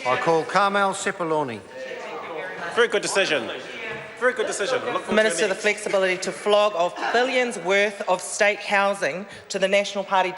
I call Carmel Cipollone. Very good decision. Very good decision. Minister the flexibility to flog off billions worth of state housing to the National Party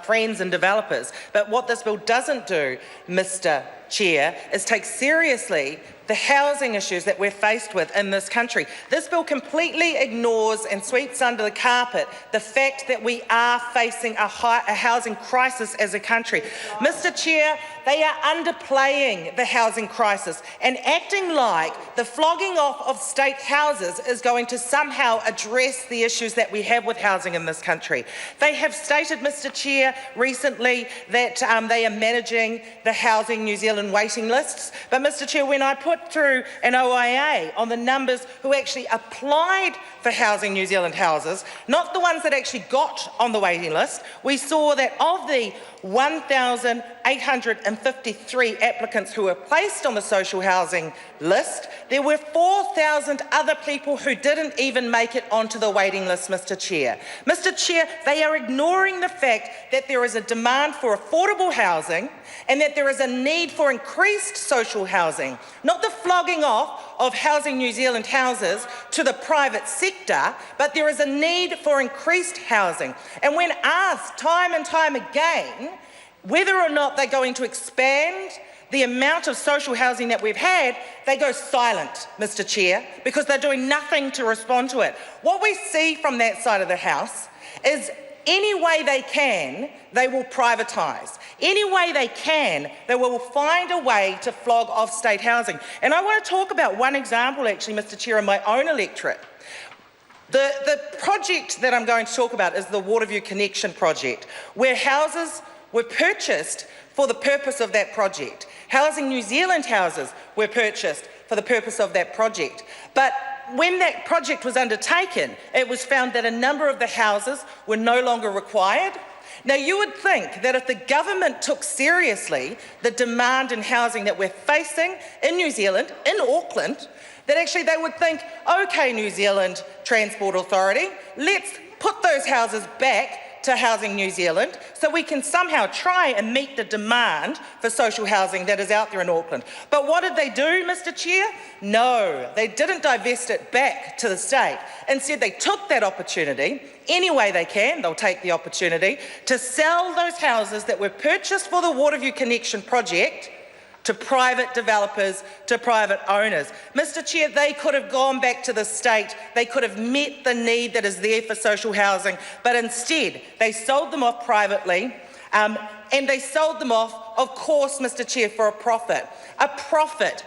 friends and developers. But what this bill doesn't do, Mr Chair, is take seriously the housing issues that we're faced with in this country. This bill completely ignores and sweeps under the carpet the fact that we are facing a housing crisis as a country. Mr Chair, they are underplaying the housing crisis and acting like the flogging off of state houses is going to somehow address the issues that we have with housing in this country. They have stated, Mr Chair, recently that they are managing the Housing New Zealand waiting lists. But Mr Chair, when I put through an OIA on the numbers who actually applied for Housing New Zealand houses, not the ones that actually got on the waiting list, we saw that of the 1,853 applicants who were placed on the social housing list, there were 4,000 other people who didn't even make it onto the waiting list, Mr Chair. Mr Chair, they are ignoring the fact that there is a demand for affordable housing and that there is a need for increased social housing, not the flogging off of Housing New Zealand houses to the private sector, but there is a need for increased housing. And when asked time and time again whether or not they're going to expand the amount of social housing that we've had, they go silent, Mr Chair, because they're doing nothing to respond to it. What we see from that side of the House is any way they can, they will privatise. Any way they can, they will find a way to flog off state housing. And I want to talk about one example, actually, Mr Chair, in my own electorate. The project that I'm going to talk about is the Waterview Connection project, where houses were purchased for the purpose of that project. Housing New Zealand houses were purchased for the purpose of that project. But when that project was undertaken, it was found that a number of the houses were no longer required. Now, you would think that if the government took seriously the demand in housing that we're facing in New Zealand, in Auckland, that actually they would think, OK, New Zealand Transport Authority, let's put those houses back to Housing New Zealand so we can somehow try and meet the demand for social housing that is out there in Auckland. But what did they do, Mr Chair? No, they didn't divest it back to the state. Instead, they took that opportunity, any way they can, they'll take the opportunity, to sell those houses that were purchased for the Waterview Connection project to private developers, to private owners. Mr Chair, they could have gone back to the state, they could have met the need that is there for social housing, but instead they sold them off privately, and they sold them off, of course, Mr Chair, for a profit,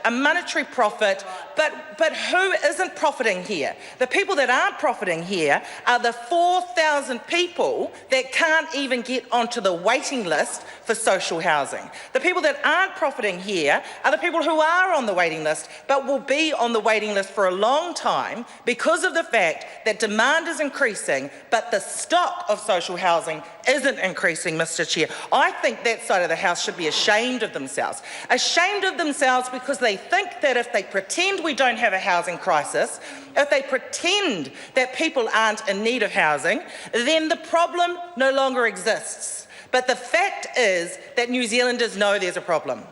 a monetary profit, but who isn't profiting here? The people that aren't profiting here are the 4,000 people that can't even get onto the waiting list for social housing. The people that aren't profiting here are the people who are on the waiting list, but will be on the waiting list for a long time because of the fact that demand is increasing, but the stock of social housing isn't increasing, Mr Chair. I think that side of the House should be ashamed of themselves. Ashamed of themselves because they think that if they pretend we don't have a housing crisis, if they pretend that people aren't in need of housing, then the problem no longer exists. But the fact is that New Zealanders know there's a problem.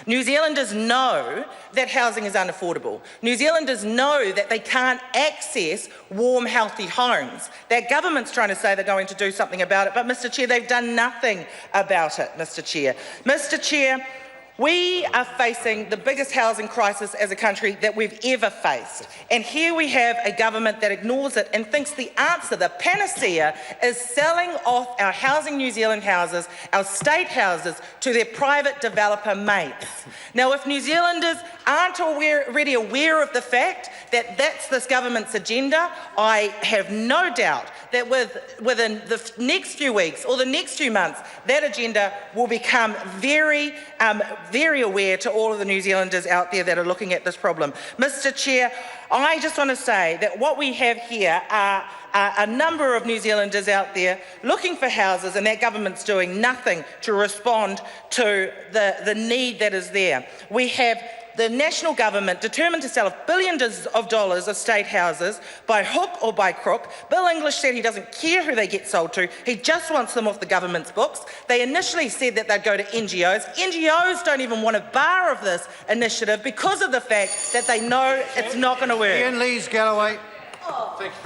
New Zealanders know that housing is unaffordable. New Zealanders know that they can't access warm, healthy homes. Their government's trying to say they're going to do something about it, but Mr Chair, they've done nothing about it, Mr Chair. Mr Chair, we are facing the biggest housing crisis as a country that we've ever faced. And here we have a government that ignores it and thinks the answer, the panacea, is selling off our Housing New Zealand houses, our state houses, to their private developer mates. Now, if New Zealanders aren't already aware of the fact that that's this government's agenda, I have no doubt that within the next few weeks or the next few months, that agenda will become very aware to all of the New Zealanders out there that are looking at this problem. Mr Chair, I just want to say that what we have here are a number of New Zealanders out there looking for houses, and that government's doing nothing to respond to the need that is there. We have the national government determined to sell billions of dollars of state houses by hook or by crook. Bill English said he doesn't care who they get sold to, he just wants them off the government's books. They initially said that they'd go to NGOs. NGOs don't even want a bar of this initiative because of the fact that they know it's not going to work. Ian Lees Galloway. Thank you.